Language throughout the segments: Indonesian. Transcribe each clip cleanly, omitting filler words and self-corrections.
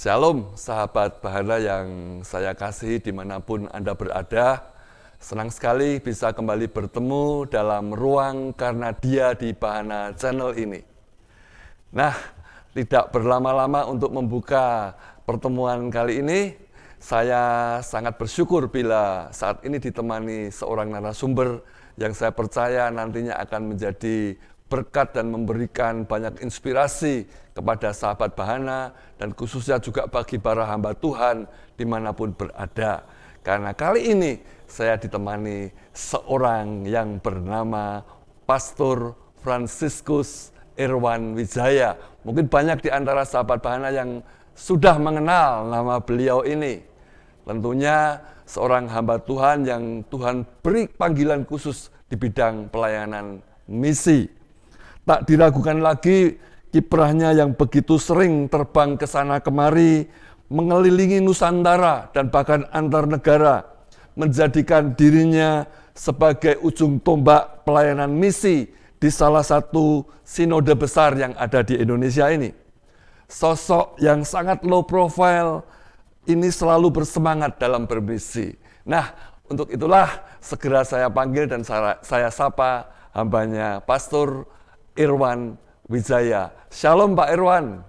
Shalom sahabat Bahana yang saya kasihi dimanapun Anda berada. Senang sekali bisa kembali bertemu dalam ruang karena dia di Bahana Channel ini. Nah, tidak berlama-lama untuk membuka pertemuan kali ini, saya sangat bersyukur bila saat ini ditemani seorang narasumber yang saya percaya nantinya akan menjadi berkat dan memberikan banyak inspirasi kepada sahabat Bahana dan khususnya juga bagi para hamba Tuhan dimanapun berada. Karena kali ini saya ditemani seorang yang bernama Pastor Fransiskus Irwan Wijaya. Mungkin banyak di antara sahabat Bahana yang sudah mengenal nama beliau ini. Tentunya seorang hamba Tuhan yang Tuhan beri panggilan khusus di bidang pelayanan misi. Tak diragukan lagi kiprahnya yang begitu sering terbang ke sana kemari, mengelilingi Nusantara dan bahkan antar negara, menjadikan dirinya sebagai ujung tombak pelayanan misi di salah satu sinode besar yang ada di Indonesia ini. Sosok yang sangat low profile ini selalu bersemangat dalam bermisi. Nah, untuk itulah segera saya panggil dan saya sapa hambanya Pastor Irwan Wijaya. Shalom Pak Irwan.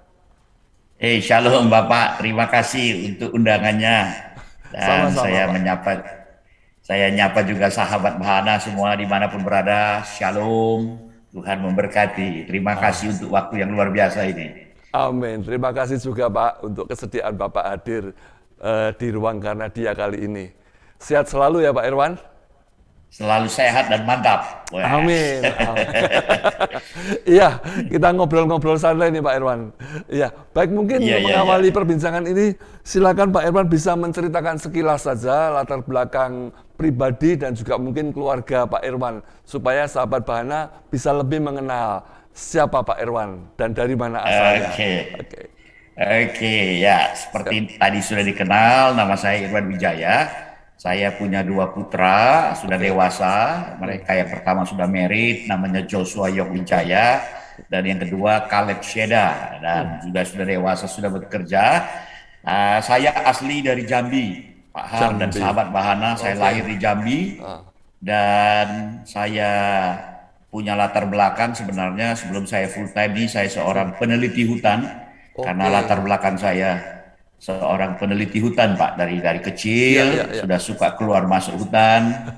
Shalom Bapak, terima kasih untuk undangannya. Dan Sama-sama Pak. saya nyapa juga sahabat Bahana semua dimanapun berada. Shalom, Tuhan memberkati. Terima kasih untuk waktu yang luar biasa ini. Amin. Terima kasih juga Pak untuk kesediaan Bapak hadir di ruang karena dia kali ini. Sehat selalu ya Pak Irwan. Selalu sehat dan mantap. Amin. Iya, kita ngobrol-ngobrol santai nih Pak Irwan. Iya, baik mungkin Iya, iya, iya. mengawali perbincangan ini, silakan Pak Irwan bisa menceritakan sekilas saja latar belakang pribadi dan juga mungkin keluarga Pak Irwan supaya sahabat Bahana bisa lebih mengenal siapa Pak Irwan dan dari mana asalnya. Oke. Oke. Oke, ya seperti tadi sudah dikenal, nama saya Irwan Wijaya. Saya punya dua putra, sudah Oke. dewasa. Mereka yang pertama sudah married, namanya Joshua Yok Wijaya. Dan yang kedua Caleb Sheda, dan juga sudah dewasa, sudah bekerja. Saya asli dari Jambi, Pak Har dan Jambi. sahabat Bahana. Saya Oke. lahir di Jambi. Ah, Dan saya punya latar belakang sebenarnya sebelum saya full time ini saya seorang peneliti hutan karena Oke. latar belakang saya seorang peneliti hutan Pak dari Iya, iya, kecil iya. sudah suka keluar masuk hutan,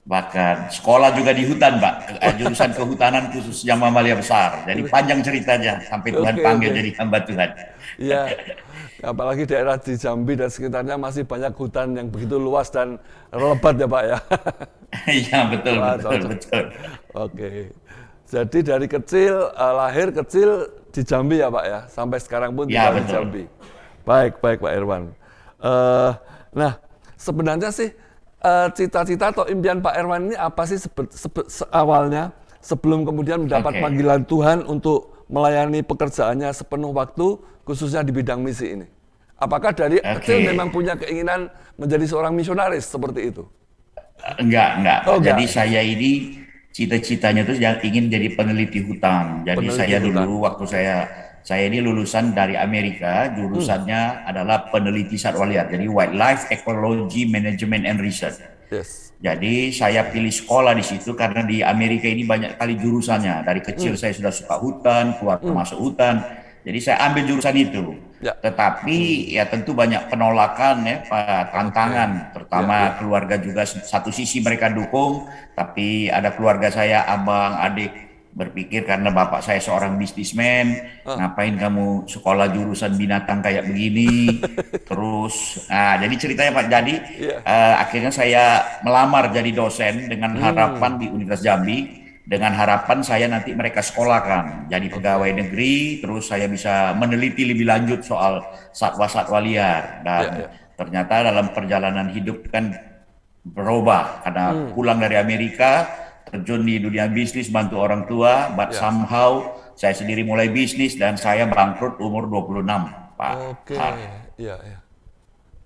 bahkan sekolah juga di hutan Pak, jurusan kehutanan khususnya Mamalia Besar. Jadi panjang ceritanya sampai Tuhan Oke, panggil oke. jadi hamba Tuhan. Iya, apalagi daerah di Jambi dan sekitarnya masih banyak hutan yang begitu luas dan lebat ya Pak ya. Iya, betul Wah, betul cocok. betul. Oke. Jadi dari kecil, lahir kecil di Jambi ya Pak ya, sampai sekarang pun Ya tinggal di betul. Jambi. Baik, baik Pak Irwan. Nah, sebenarnya sih cita-cita atau impian Pak Irwan ini apa sih awalnya sebelum kemudian mendapat Oke. panggilan Tuhan untuk melayani pekerjaannya sepenuh waktu, khususnya di bidang misi ini? Apakah dari kecil Oke. memang punya keinginan menjadi seorang misionaris seperti itu? Enggak, Pak. Oh Jadi enggak, saya ini cita-citanya tuh yang ingin jadi peneliti hutan. Jadi peneliti saya hutan. dulu waktu saya ini lulusan dari Amerika, jurusannya adalah peneliti satwa liar. Jadi Wildlife Ecology Management and Research. Yes. Jadi saya pilih sekolah di situ karena di Amerika ini banyak kali jurusannya. Dari kecil saya sudah suka hutan, keluar masuk hutan. Jadi saya ambil jurusan itu. Ya. Tetapi ya tentu banyak penolakan ya, Pak, Oke. tantangan. Ya, ya. Terutama keluarga juga satu sisi mereka dukung, tapi ada keluarga saya, abang, adik berpikir karena bapak saya seorang bisnismen, Ah, ngapain kamu sekolah jurusan binatang kayak begini? Terus, jadi ceritanya Pak, jadi iya. akhirnya saya melamar jadi dosen dengan harapan di Universitas Jambi, dengan harapan saya nanti mereka sekolahkan jadi pegawai Oke. negeri, terus saya bisa meneliti lebih lanjut soal satwa-satwa liar. Ya, Dan ya. ternyata dalam perjalanan hidup kan berubah karena pulang dari Amerika, terjun di dunia bisnis, bantu orang tua, but Ya. somehow saya sendiri mulai bisnis dan saya bangkrut umur 26, Pak Oke. Har. Iya, iya.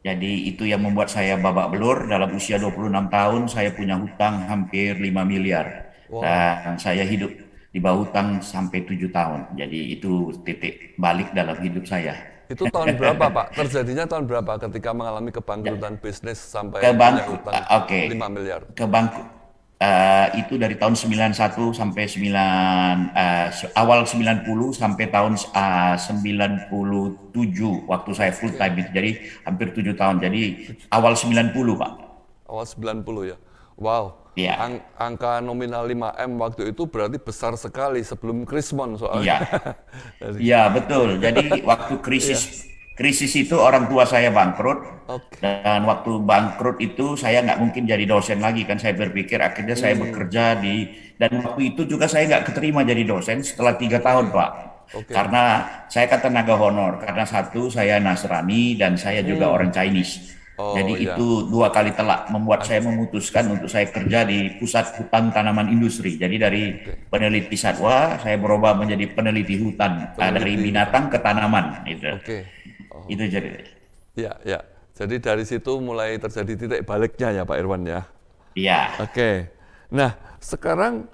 Jadi itu yang membuat saya babak belur. Dalam usia 26 tahun saya punya hutang hampir 5 miliar. Wow. Dan saya hidup di bawah hutang sampai 7 tahun. Jadi itu titik balik dalam hidup saya. Itu tahun berapa, Pak? Terjadinya tahun berapa ketika mengalami Ya, kebangkrutan bisnis ke sampai punya bangku, hutang oke, 5 miliar? ke bangku itu dari tahun 91 sampai awal 90 sampai tahun 97 waktu saya full Oke, time itu. Jadi hampir 7 tahun. Jadi awal 90 Pak. awal 90 ya. Wow, Iya. angka nominal 5M waktu itu berarti besar sekali sebelum Krismon soalnya. Iya. Jadi, Iya, betul. Jadi waktu krisis iya, krisis itu orang tua saya bangkrut, oke. dan waktu bangkrut itu saya nggak mungkin jadi dosen lagi kan. Saya berpikir akhirnya saya Hmm, bekerja dan waktu itu juga saya nggak keterima jadi dosen setelah 3 tahun, oke, Pak. oke. Karena saya kan tenaga honor, karena satu saya Nasrani dan saya juga Hmm, orang Chinese. oh Jadi ya, itu 2 kali telak membuat saya Ag- memutuskan untuk saya kerja di pusat hutan tanaman industri. Jadi dari oke. peneliti satwa, saya berubah menjadi peneliti hutan, dari Peneliti hutan, binatang ke tanaman. oke. Oh, Itu jadi. ya, ya. Jadi dari situ mulai terjadi titik baliknya ya Pak Irwan ya. Iya. Oke. Nah, sekarang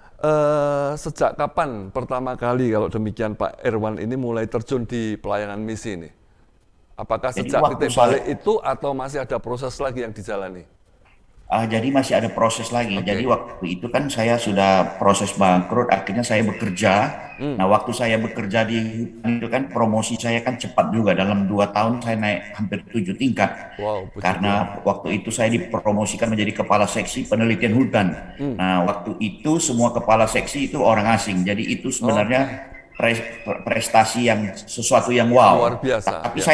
sejak kapan pertama kali kalau demikian Pak Irwan ini mulai terjun di pelayanan misi ini? Apakah Jadi sejak waktu titik saya balik itu atau masih ada proses lagi yang dijalani? Jadi masih ada proses lagi. Jadi Oke. waktu itu kan saya sudah proses bangkrut, akhirnya saya bekerja. Hmm. Nah, waktu saya bekerja di hutan itu kan promosi saya kan cepat juga. Dalam 2 tahun saya naik hampir 7 tingkat. Wow, puji Tuhan. Karena waktu itu saya dipromosikan menjadi kepala seksi penelitian hutan. Hmm. Nah, waktu itu semua kepala seksi itu orang asing. Jadi itu sebenarnya Oke. prestasi yang sesuatu yang Luar wow. biasa. Tapi Ya.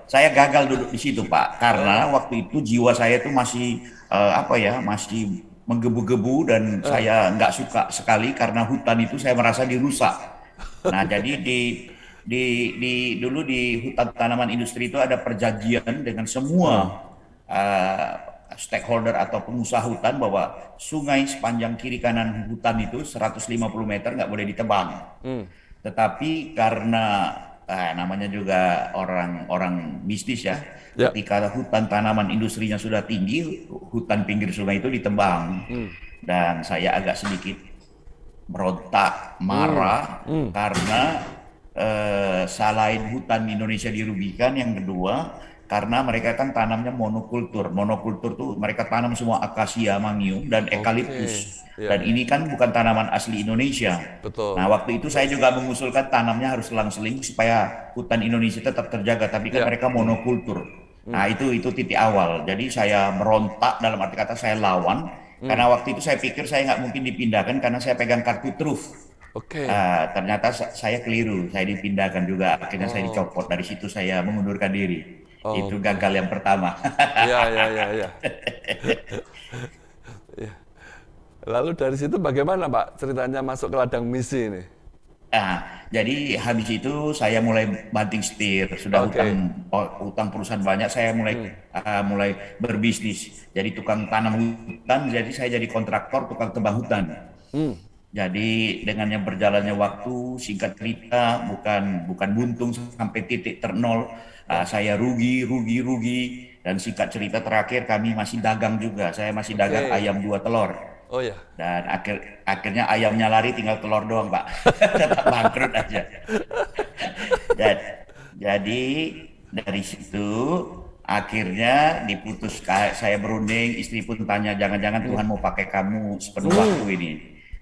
saya gagal duduk di situ, Pak, karena Oh. waktu itu jiwa saya itu masih apa ya, masih menggebu-gebu, dan Eh. saya nggak suka sekali karena hutan itu saya merasa dirusak. Nah, jadi dulu di hutan tanaman industri itu ada perjanjian dengan semua Hmm. uh, stakeholder atau pengusaha hutan bahwa sungai sepanjang kiri kanan hutan itu 150 meter nggak boleh ditebang. Hmm. Tetapi karena namanya juga orang-orang bisnis ya, Ya. ketika hutan tanaman industrinya sudah tinggi, hutan pinggir sungai itu ditebang. Hmm. Dan saya agak sedikit berontak, Hmm. marah, Hmm. karena selain hutan Indonesia dirugikan, yang kedua karena mereka kan tanamnya monokultur. Monokultur tuh mereka tanam semua akasia, mangium, dan Oke. eukaliptus. Ya, Dan ya. ini kan bukan tanaman asli Indonesia. Nah, Betul. waktu itu saya juga mengusulkan tanamnya harus selang-seling supaya hutan Indonesia tetap terjaga, tapi kan Ya. mereka Hmm. monokultur. Nah, Hmm. itu titik awal. Jadi saya berontak, dalam arti kata saya lawan, Hmm. karena waktu itu saya pikir saya nggak mungkin dipindahkan karena saya pegang kartu truf. Oke. Ternyata saya keliru, saya dipindahkan juga. Akhirnya saya Oh. dicopot. Dari situ saya mengundurkan diri. Itu Oke. gagal yang pertama. Ya, ya, ya, ya. Ya. Lalu dari situ bagaimana Pak ceritanya masuk ke ladang misi ini? Jadi habis itu saya mulai banting setir. Sudah Oke. utang perusahaan banyak, saya Hmm. mulai berbisnis. Jadi tukang tanam hutan, jadi saya jadi kontraktor tukang tebang hutan. Hmm. Jadi dengan yang berjalannya waktu, singkat cerita, bukan bukan buntung sampai titik ternol, Ya. saya rugi, dan singkat cerita terakhir kami masih dagang juga. Saya masih dagang Oke. ayam 2 telur, Oh ya. dan akhirnya ayamnya lari, tinggal telur doang, Pak. Tetap bangkrut aja. Dan jadi dari situ akhirnya diputus. Saya berunding, istri pun tanya, jangan-jangan Hmm. Tuhan mau pakai kamu sepenuh waktu Hmm. ini.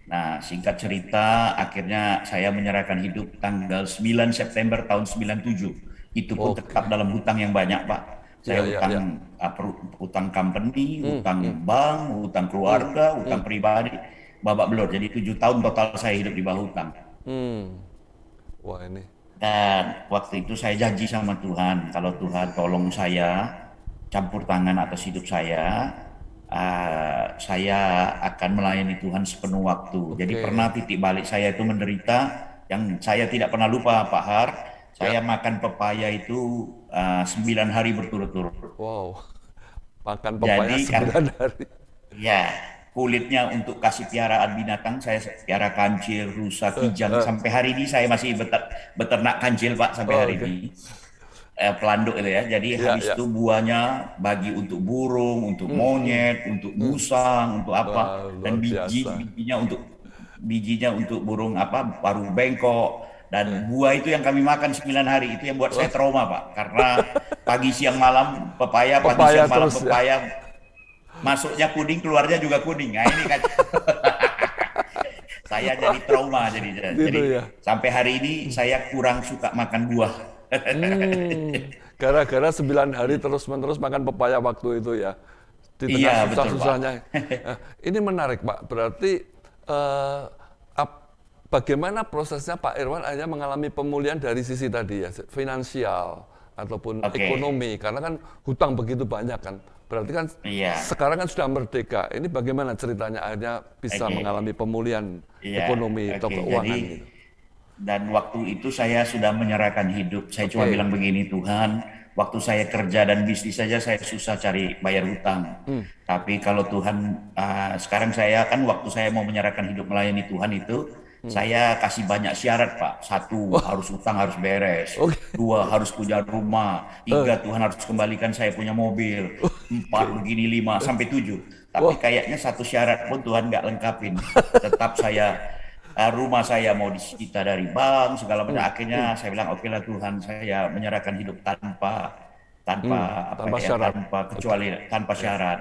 Nah, singkat cerita, akhirnya saya menyerahkan hidup tanggal 9 September tahun 97. Itu pun Oke. tetap dalam hutang yang banyak, Pak. Saya Ya, ya, ya. utang company, Hmm. Hmm. utang bank, utang Hmm. keluarga, utang Hmm. pribadi, babak belur. Jadi 7 tahun total saya hidup di bawah hutang. Hmm. Wah ini. Dan waktu itu saya janji sama Tuhan, kalau Tuhan tolong saya, campur tangan atas hidup saya akan melayani Tuhan sepenuh waktu. Jadi pernah Oke. titik balik saya itu menderita, yang saya tidak pernah lupa, Pak Har. Ya. Saya makan pepaya itu 9 hari berturut-turut. Wow. Makan pepaya Jadi kan, 9 hari. ya, kulitnya untuk kasih piaraan binatang, saya piara kancil, rusa, kijang. Eh. Sampai hari ini saya masih beternak kancil, Pak, sampai Oh, hari oke. ini. Pelanduk itu ya. Jadi Ya, habis ya. itu buahnya bagi untuk burung, untuk Hmm. Hmm. monyet, untuk Hmm. musang, untuk Wah, apa, dan luar biasa. bijinya untuk burung apa, paruh bengkok. Dan buah itu yang kami makan 9 hari, itu yang buat saya trauma Pak. Karena pagi siang malam pepaya, pagi Pepaya siang malam terus ya. pepaya, masuknya kuning, keluarnya juga kuning. Nah ini kan saya jadi trauma Gitu jadi ya. sampai hari ini saya kurang suka makan buah. Gara-gara 9 hari terus-menerus makan pepaya waktu itu ya. Di tengah Iya betul Pak. susah-susahnya. Ini menarik Pak. Berarti eh, bagaimana prosesnya Pak Irwan akhirnya mengalami pemulihan dari sisi tadi ya, finansial ataupun Oke, ekonomi. Karena kan hutang begitu banyak kan. Berarti kan iya, sekarang kan sudah merdeka. Ini bagaimana ceritanya akhirnya bisa oke, mengalami pemulihan iya, ekonomi atau oke. Jadi keuangan gitu. dan waktu itu saya sudah menyerahkan hidup. Saya cuma Oke. bilang begini, Tuhan, waktu saya kerja dan bisnis saja saya susah cari bayar hutang. Tapi kalau Tuhan, sekarang saya kan waktu saya mau menyerahkan hidup melayani Tuhan itu, saya kasih banyak syarat, Pak. Satu, Wah, harus hutang harus beres. oke. Dua, harus punya rumah. Eh, Tiga, Tuhan harus kembalikan saya punya mobil. Empat, oke. begini, lima, sampai tujuh. Tapi Wah, kayaknya satu syarat pun Tuhan nggak lengkapin. Tetap rumah saya mau disita dari bank segala macam, akhirnya saya bilang oke lah Tuhan, saya menyerahkan hidup tanpa tanpa apa tanpa ya syarat. tanpa Oke. kecuali tanpa Ya. syarat.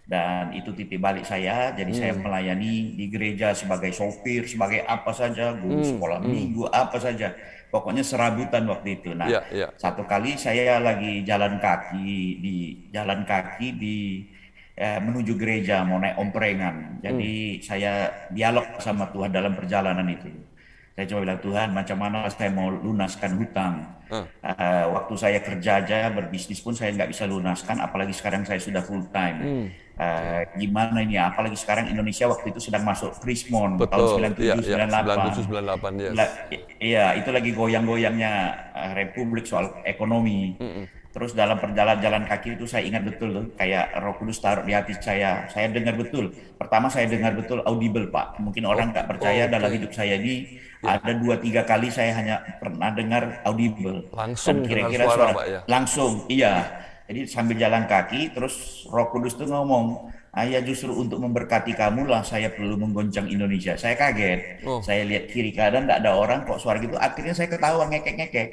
Dan itu titik balik saya, jadi saya melayani di gereja sebagai sopir, sebagai apa saja, guru sekolah minggu, apa saja, pokoknya serabutan waktu itu. Nah, Ya, ya. satu kali saya lagi jalan kaki di menuju gereja mau naik omprengan. Jadi saya dialog sama Tuhan dalam perjalanan itu. Saya coba bilang, Tuhan, macam mana saya mau lunaskan hutang? Eh, Waktu saya kerja aja, berbisnis pun saya nggak bisa lunaskan, apalagi sekarang saya sudah full time. oke. Gimana ini? Apalagi sekarang Indonesia waktu itu sedang masuk Krismon tahun Betul. Iya, 97, iya. 98. 97, 98, yes. Iya, itu lagi goyang-goyangnya Republik soal ekonomi. Terus dalam perjalanan jalan kaki itu saya ingat betul tuh, kayak Roh Kudus taruh di hati saya. Saya dengar betul. Pertama saya dengar betul audible, Pak. Mungkin Oh, orang nggak percaya dalam oke. hidup saya ini Ya. ada 2 3 kali saya hanya pernah dengar audible. Dan Langsung dengar kira-kira suara suara Pak ya. langsung, iya. Jadi sambil jalan kaki, terus Roh Kudus tuh ngomong, ayah justru untuk memberkati kamu lah saya perlu menggoncang Indonesia. Saya kaget. Oh, Saya lihat kiri kanan nggak ada orang kok suara gitu. Akhirnya saya ketawa ngekek-ngekek.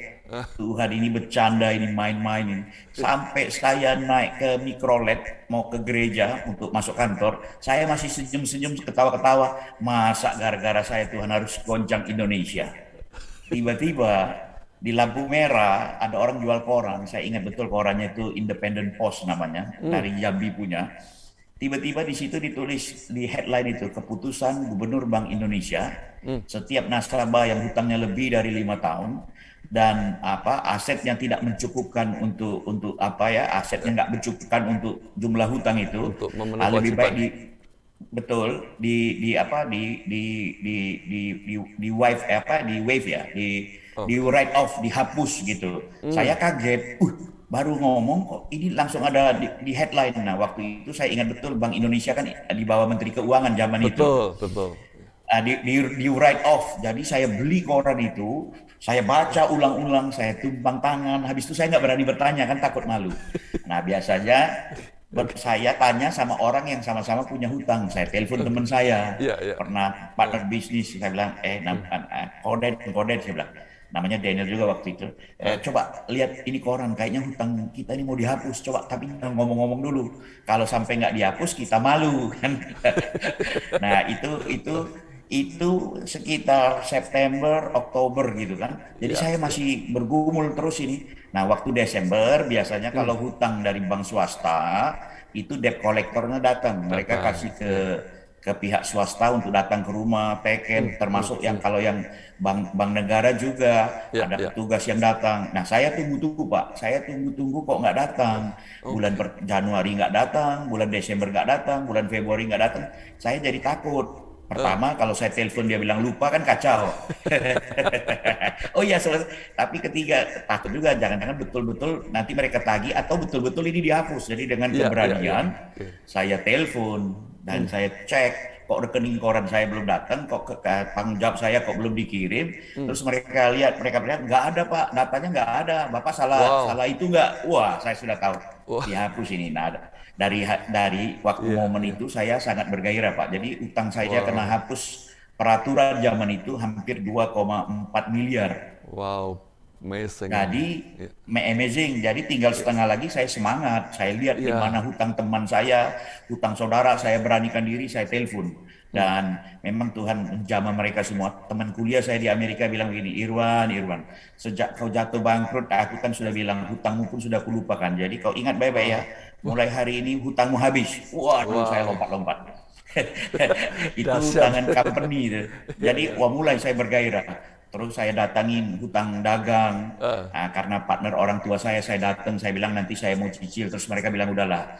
Tuhan ini bercanda, ini main-main ini. Sampai saya naik ke mikrolet mau ke gereja untuk masuk kantor, saya masih senyum-senyum ketawa-ketawa. Masa gara-gara saya Tuhan harus goncang Indonesia. Tiba-tiba di lampu merah ada orang jual koran. Saya ingat betul korannya itu Independent Post namanya, dari Jambi punya. Tiba-tiba di situ ditulis di headline itu, keputusan Gubernur Bank Indonesia, setiap nasabah yang hutangnya lebih dari 5 tahun dan apa asetnya tidak mencukupkan untuk apa ya, asetnya nggak mencukupkan untuk jumlah hutang itu, untuk memenuhi lebih baik kewajiban. betul di apa di waive apa di waive ya, di Oh, write off, dihapus gitu. Saya kaget, baru ngomong kok ini langsung ada di headline. Nah waktu itu saya ingat betul Bank Indonesia kan di bawah Menteri Keuangan zaman itu. betul, betul. Di write off. Jadi saya beli koran itu, saya baca ulang-ulang, saya tumpang tangan. Habis itu saya nggak berani bertanya kan takut malu. Nah biasanya saya tanya sama orang yang sama-sama punya hutang. Saya telepon teman saya, Iya, iya. pernah partner bisnis. Saya bilang, Kodet, saya bilang. Namanya Daniel juga waktu itu. Coba lihat ini koran, kayaknya hutang kita ini mau dihapus. Coba, tapi jangan ngomong-ngomong dulu. Kalau sampai nggak dihapus, kita malu kan. Nah itu sekitar September, Oktober gitu kan. Jadi Iya, saya iya. masih bergumul terus ini. Nah, waktu Desember biasanya kalau hutang dari bank swasta itu debt kolektornya datang. Mereka Datang. kasih Ya. ke pihak swasta untuk datang ke rumah, teken, termasuk yang kalau yang bank negara juga Ya, ada ya. petugas yang datang. Nah, saya tunggu-tunggu Pak, saya tunggu-tunggu kok nggak datang. Bulan Oke. Januari nggak datang, bulan Desember nggak datang, bulan Februari nggak datang. Saya jadi takut. Eh, Pertama, kalau saya telepon dia bilang lupa kan kacau. Oh iya, selesai. Tapi ketiga, takut juga jangan-jangan betul-betul nanti mereka tagih atau betul-betul ini dihapus. Jadi dengan iya, iya, iya. keberanian, Oke. saya telepon dan saya cek kok rekening koran saya belum datang, kok tanggung jawab saya kok belum dikirim. Terus mereka lihat nggak ada Pak, datanya nggak ada. Bapak salah Wow. salah itu nggak? Wah, saya sudah tahu Wah, dihapus ini. Nah, dari waktu iya, momen iya. itu saya sangat bergairah Pak. Jadi utang saya kena Wow. hapus peraturan zaman itu hampir 2,4 miliar. Wow, amazing. Jadi Ya. amazing. Jadi tinggal setengah lagi saya semangat. Saya lihat di mana Iya. hutang teman saya, hutang saudara, saya beranikan diri, saya telepon. Hmm. Dan memang Tuhan menjamah mereka semua. Teman kuliah saya di Amerika bilang begini, Irwan, Irwan, sejak kau jatuh bangkrut, aku kan sudah bilang hutangmu pun sudah kulupakan. Jadi kau ingat baik-baik ya, Wow. Wah, mulai hari ini hutangmu habis. Waduh, saya wow. lompat-lompat. Itu Dahsyat. tangan company itu. Iya, Jadi iya. wah mulai saya bergairah. Terus saya datangin hutang dagang. Ah, Karena partner orang tua saya datang, saya bilang nanti saya mau cicil. Terus mereka bilang udahlah,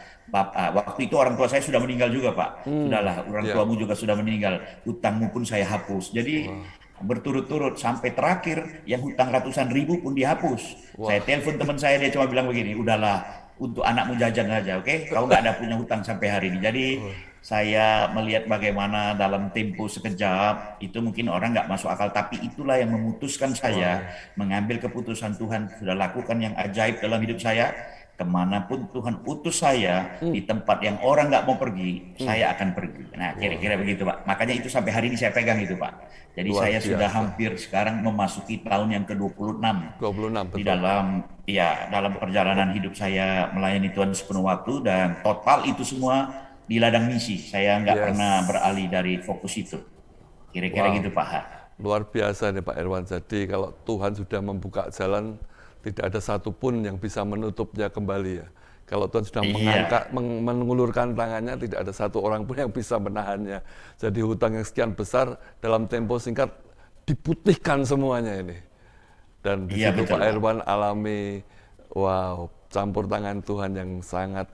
waktu itu orang tua saya sudah meninggal juga Pak. Sudahlah, orang ya. tuamu juga sudah meninggal. Hutangmu pun saya hapus. Jadi Wah, berturut-turut sampai terakhir yang hutang ratusan ribu pun dihapus. Saya wah, telepon teman saya, dia cuma bilang begini, udahlah untuk anakmu jajan aja, oke? Kau nggak ada punya hutang sampai hari ini. Jadi wah, saya melihat bagaimana dalam tempo sekejap itu mungkin orang nggak masuk akal, tapi itulah yang memutuskan saya wow. mengambil keputusan. Tuhan sudah lakukan yang ajaib dalam hidup saya. Kemanapun Tuhan utus saya Hmm, di tempat yang orang nggak mau pergi, hmm. saya akan pergi. Nah, Wah, kira-kira begitu, Pak. Makanya itu sampai hari ini saya pegang itu, Pak. Jadi luar saya sudah biasa. hampir sekarang memasuki tahun yang ke-26 26 di betul. dalam perjalanan hidup saya melayani Tuhan sepenuh waktu, dan total itu semua di ladang misi. Saya nggak pernah Yes. beralih dari fokus itu. Kira-kira Wow. gitu Pak Ha. Luar biasa nih Pak Irwan. Jadi kalau Tuhan sudah membuka jalan, tidak ada satupun yang bisa menutupnya kembali ya. Kalau Tuhan sudah Iya, mengangkat, mengulurkan tangannya, tidak ada satu orang pun yang bisa menahannya. Jadi hutang yang sekian besar dalam tempo singkat diputihkan semuanya ini. Dan di iya situ betul Pak Pak. Irwan alami, wow, campur tangan Tuhan yang sangat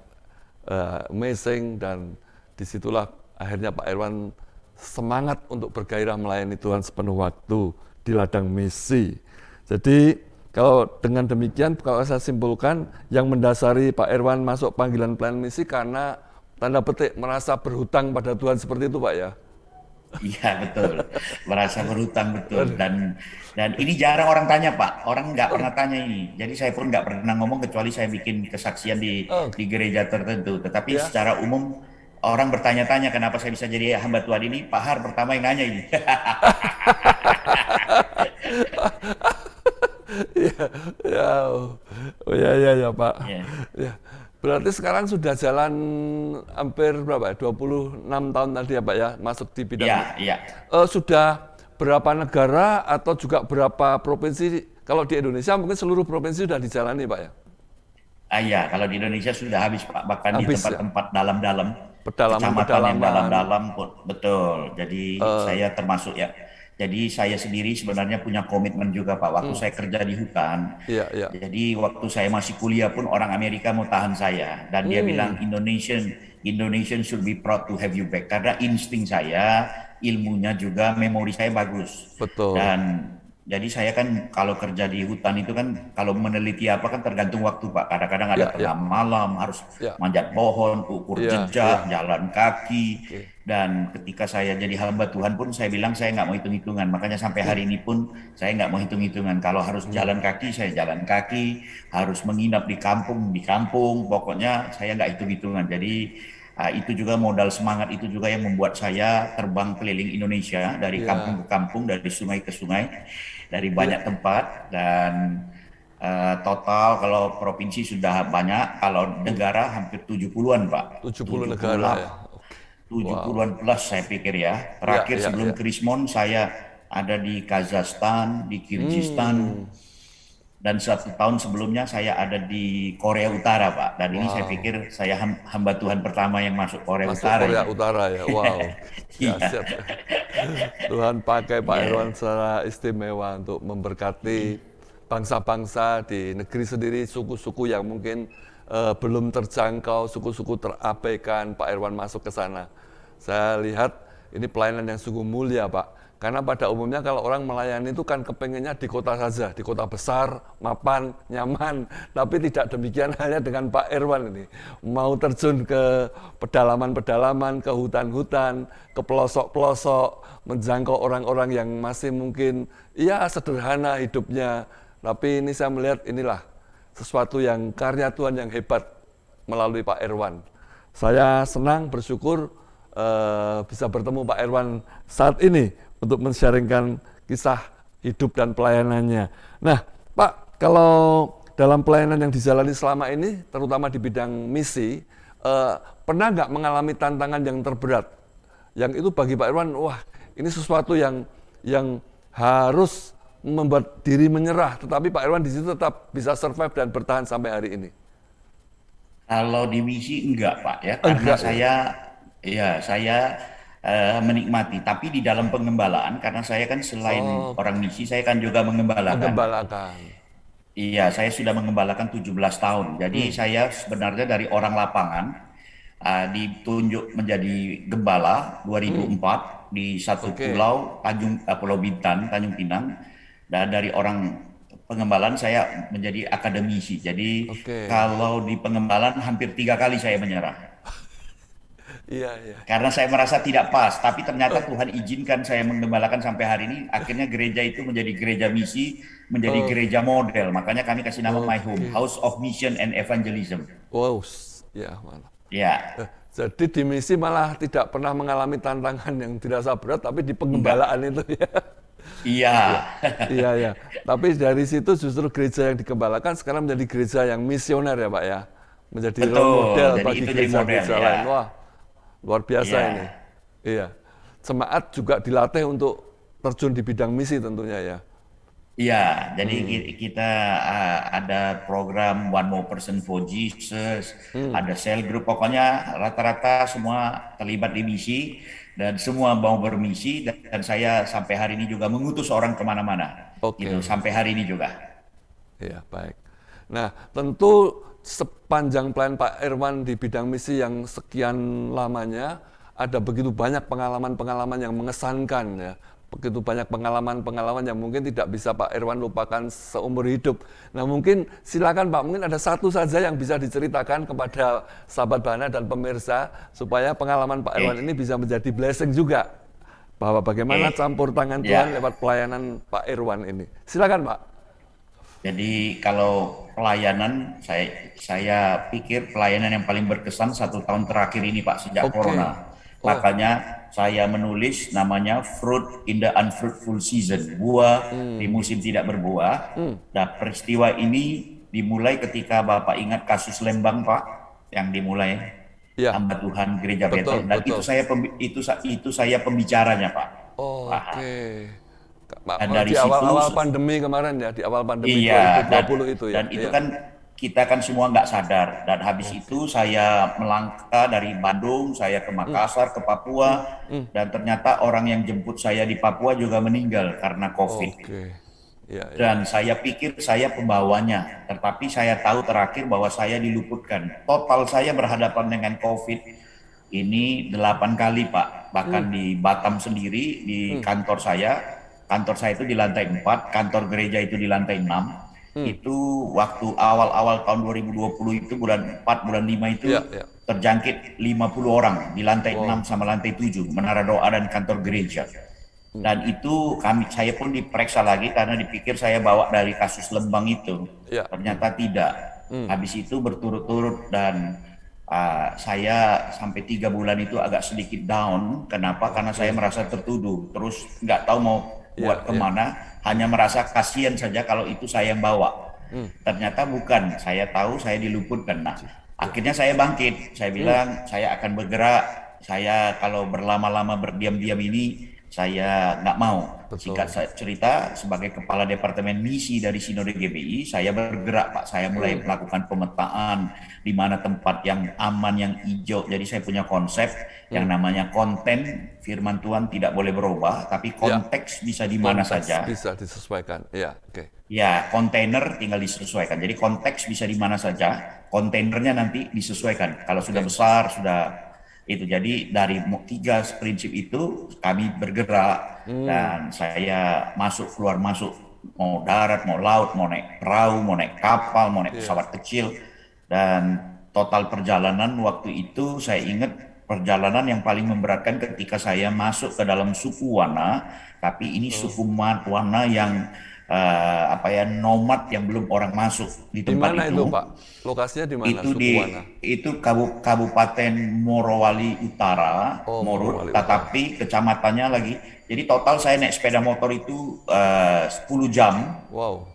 amazing, dan disitulah akhirnya Pak Irwan semangat untuk bergairah melayani Tuhan sepenuh waktu di ladang misi. Jadi kalau dengan demikian, kalau saya simpulkan, yang mendasari Pak Irwan masuk panggilan pelayanan misi karena tanda petik merasa berhutang pada Tuhan seperti itu Pak ya? Iya betul. Merasa berhutang betul, Aduh. dan ini jarang orang tanya Pak. Orang nggak pernah tanya ini. Jadi saya pun nggak pernah ngomong kecuali saya bikin kesaksian Oh, di gereja tertentu. Tetapi ya. secara umum orang bertanya-tanya kenapa saya bisa jadi hamba Tuhan ini. Pak Har pertama yang nanya ini. Ya, ya, oh ya, ya, ya Pak. Ya. Ya, berarti sekarang sudah jalan hampir berapa ya? 26 tahun tadi ya Pak ya, masuk di bidang. Iya, iya. Sudah berapa negara atau juga berapa provinsi? Kalau di Indonesia mungkin seluruh provinsi sudah dijalani Pak ya? Iya, kalau di Indonesia sudah habis Pak, bahkan di Habis ya? tempat-tempat dalam-dalam, kecamatan yang Pedalaman-pedalaman. dalam-dalam pun betul. Jadi eh, saya termasuk ya. Jadi saya sendiri sebenarnya punya komitmen juga Pak. Waktu hmm, saya kerja di hutan, iya, iya. jadi waktu saya masih kuliah pun orang Amerika mau tahan saya, dan dia Hmm, bilang Indonesian should be proud to have you back, karena insting saya, ilmunya juga, memori saya bagus. betul. Dan jadi saya kan kalau kerja di hutan itu kan kalau meneliti apa kan tergantung waktu Pak. Kadang-kadang ada Ya, ya, tengah malam harus ya, manjat pohon, ukur ya, ya. jejak, jalan kaki. Oke. Dan ketika saya jadi hamba Tuhan pun saya bilang saya nggak mau hitung-hitungan. Makanya sampai Hmm, hari ini pun saya nggak mau hitung-hitungan. Kalau harus hmm. jalan kaki saya jalan kaki, harus menginap di kampung. Pokoknya saya nggak hitung-hitungan. Jadi itu juga modal semangat, itu juga yang membuat saya terbang keliling Indonesia dari kampung Ya, ke kampung, dari sungai ke sungai, dari ya. banyak tempat. Dan total kalau provinsi sudah banyak, kalau Hmm. negara hampir 70-an Pak. 70 negara ya. 70-an Oke. Wow. 70-an plus saya pikir ya. Ya, Terakhir ya, sebelum ya. Krismon saya ada di Kazakhstan, di Kirgistan, Hmm. dan 1 tahun sebelumnya saya ada di Korea Utara Pak. Dan ini saya Wow. pikir saya hamba Tuhan pertama yang masuk Korea Masuk Utara Korea ini. Utara ya. Wow. Iya, Dahsyat. Tuhan pakai Pak Irwan iya, secara istimewa untuk memberkati bangsa-bangsa di negeri sendiri, suku-suku yang mungkin belum terjangkau, suku-suku terabaikan. Pak Irwan masuk ke sana. Saya lihat ini pelayanan yang sungguh mulia Pak. Karena pada umumnya kalau orang melayani itu kan kepengennya di kota saja, di kota besar, mapan, nyaman. Tapi tidak demikian halnya dengan Pak Irwan ini. Mau terjun ke pedalaman-pedalaman, ke hutan-hutan, ke pelosok-pelosok, menjangkau orang-orang yang masih mungkin ya sederhana hidupnya. Tapi ini saya melihat inilah sesuatu yang karya Tuhan yang hebat melalui Pak Irwan. Saya senang bersyukur bisa bertemu Pak Irwan saat ini. untuk men-sharingkan kisah hidup dan pelayanannya. Nah, Pak, kalau dalam pelayanan yang dijalani selama ini, terutama di bidang misi, pernah nggak mengalami tantangan yang terberat? Yang itu bagi Pak Irwan, wah ini sesuatu yang harus membuat diri menyerah, tetapi Pak Irwan di situ tetap bisa survive dan bertahan sampai hari ini. Kalau di misi enggak Pak ya, karena Enggak ya? saya menikmati. Tapi di dalam pengembalaan, karena saya kan selain Oh, orang misi, saya kan juga mengembalakan. menggembalakan. Iya, saya sudah mengembalakan 17 tahun. Jadi Hmm, saya sebenarnya dari orang lapangan ditunjuk menjadi gembala hmm, 2004 di satu oke, pulau Pulau Bintan, Tanjung Pinang. Dan dari orang pengembalaan saya menjadi akademisi. Jadi oke. kalau di pengembalaan hampir 3 kali saya menyerah. Iya, iya. Karena saya merasa tidak pas, tapi ternyata Oh, Tuhan izinkan saya menggembalakan sampai hari ini. Akhirnya gereja itu menjadi gereja misi, menjadi oh, gereja model. Makanya kami kasih nama My Home, oke. House of Mission and Evangelism. Wow, ya malah. Ya, Jadi di misi malah tidak pernah mengalami tantangan yang dirasa berat, tapi di enggak. pengembalaan itu ya. Iya, Iya, iya, iya. Tapi dari situ justru gereja yang digembalakan sekarang menjadi gereja yang misioner ya Pak ya. Menjadi role model betul. Jadi bagi itu jadi model gereja-gereja ya. lain. Wah, luar biasa Iya. ini. Iya. Jemaat juga dilatih untuk terjun di bidang misi tentunya ya. Iya, jadi Hmm, kita ada program One More Person for Jesus, hmm, ada cell group, pokoknya rata-rata semua terlibat di misi dan semua mau bermisi dan saya sampai hari ini juga mengutus orang kemana-mana, gitu oke. sampai hari ini juga. Iya, baik. Nah, tentu sepanjang pelayan Pak Irwan di bidang misi yang sekian lamanya, ada begitu banyak pengalaman-pengalaman yang mengesankan ya. Begitu banyak pengalaman-pengalaman yang mungkin tidak bisa Pak Irwan lupakan seumur hidup. Nah, mungkin silakan Pak, mungkin ada satu saja yang bisa diceritakan kepada sahabat Bana dan pemirsa supaya pengalaman Pak Irwan ini Oke, bisa menjadi blessing juga bahwa oke, bagaimana campur tangan Tuhan ya. lewat pelayanan Pak Irwan ini. Silakan Pak. Jadi kalau pelayanan, saya pikir pelayanan yang paling berkesan 1 tahun terakhir ini Pak, sejak Oke. Corona. Oh, Makanya saya menulis namanya Fruit in the Unfruitful Season, buah di hmm, musim tidak berbuah. hmm, Dan peristiwa ini dimulai ketika Bapak ingat kasus Lembang Pak, yang dimulai ya, hamba Tuhan Gereja betul, Betel. Dan itu betul. itu saya pembicaranya Pak. Wah, Oke. dan dari Di situ awal-awal pandemi kemarin ya, di awal pandemi iya, 2020 itu ya. dan itu Iya. kan kita kan semua nggak sadar. Dan habis Oke. itu saya melangkah dari Bandung, saya ke Hmm, Makassar, ke hmm, Papua, hmm. dan ternyata orang yang jemput saya di Papua juga meninggal karena COVID. Oke. Ya, ya. Dan saya pikir saya pembawanya, tetapi saya tahu terakhir bahwa saya diluputkan. Total saya berhadapan dengan COVID ini 8 kali Pak. Hmm, Bahkan di Batam sendiri, di hmm, kantor saya itu di lantai 4, kantor gereja itu di lantai 6. hmm. Itu waktu awal-awal tahun 2020 itu bulan 4, bulan 5 Ya, itu ya. terjangkit 50 orang di lantai 6 Wow. sama lantai 7, menara doa dan kantor gereja. Hmm. Dan itu saya pun diperiksa lagi karena dipikir saya bawa dari kasus Lembang itu. Ya. Hmm, Ternyata tidak. hmm. Habis itu berturut-turut dan saya sampai 3 bulan itu agak sedikit down. Kenapa? Karena saya Oke. merasa tertuduh. Terus nggak tahu mau Ya, buat ya. kemana. Hanya merasa kasihan saja kalau itu saya yang bawa. Hmm. Ternyata bukan. Saya tahu saya diluputkan. Nah, Ya. akhirnya saya bangkit. Saya Hmm. bilang saya akan bergerak. Saya kalau berlama-lama berdiam-diam ini saya nggak mau. Singkat Betul. cerita, sebagai kepala departemen misi dari Sinode GBI, saya bergerak Pak. Saya mulai Hmm. melakukan pemetaan di mana tempat yang aman, yang hijau. Jadi saya punya konsep yang Hmm. namanya konten firman Tuhan tidak boleh berubah, tapi Ya. konteks bisa di mana Konteks saja. bisa disesuaikan. Ya, oke. Ya, kontainer tinggal disesuaikan. Jadi konteks bisa di mana saja, kontainernya nanti disesuaikan. Kalau sudah Oke. besar, sudah itu. Jadi dari 3 prinsip itu kami bergerak Hmm. dan saya masuk keluar masuk, mau darat, mau laut, mau naik perahu, mau naik kapal, mau naik Iya. pesawat kecil. Dan total perjalanan waktu itu saya ingat perjalanan yang paling memberatkan ketika saya masuk ke dalam suku Wana, tapi ini Oh. suku Wana yang nomad yang belum orang masuk di Di tempat mana itu, itu. Pak? Lokasinya di mana? Itu Suku mana? Kabupaten Morowali Utara, Oh, Moro, Morowali Utara. tetapi kecamatannya lagi. Jadi total saya naik sepeda motor itu 10 jam. Wow.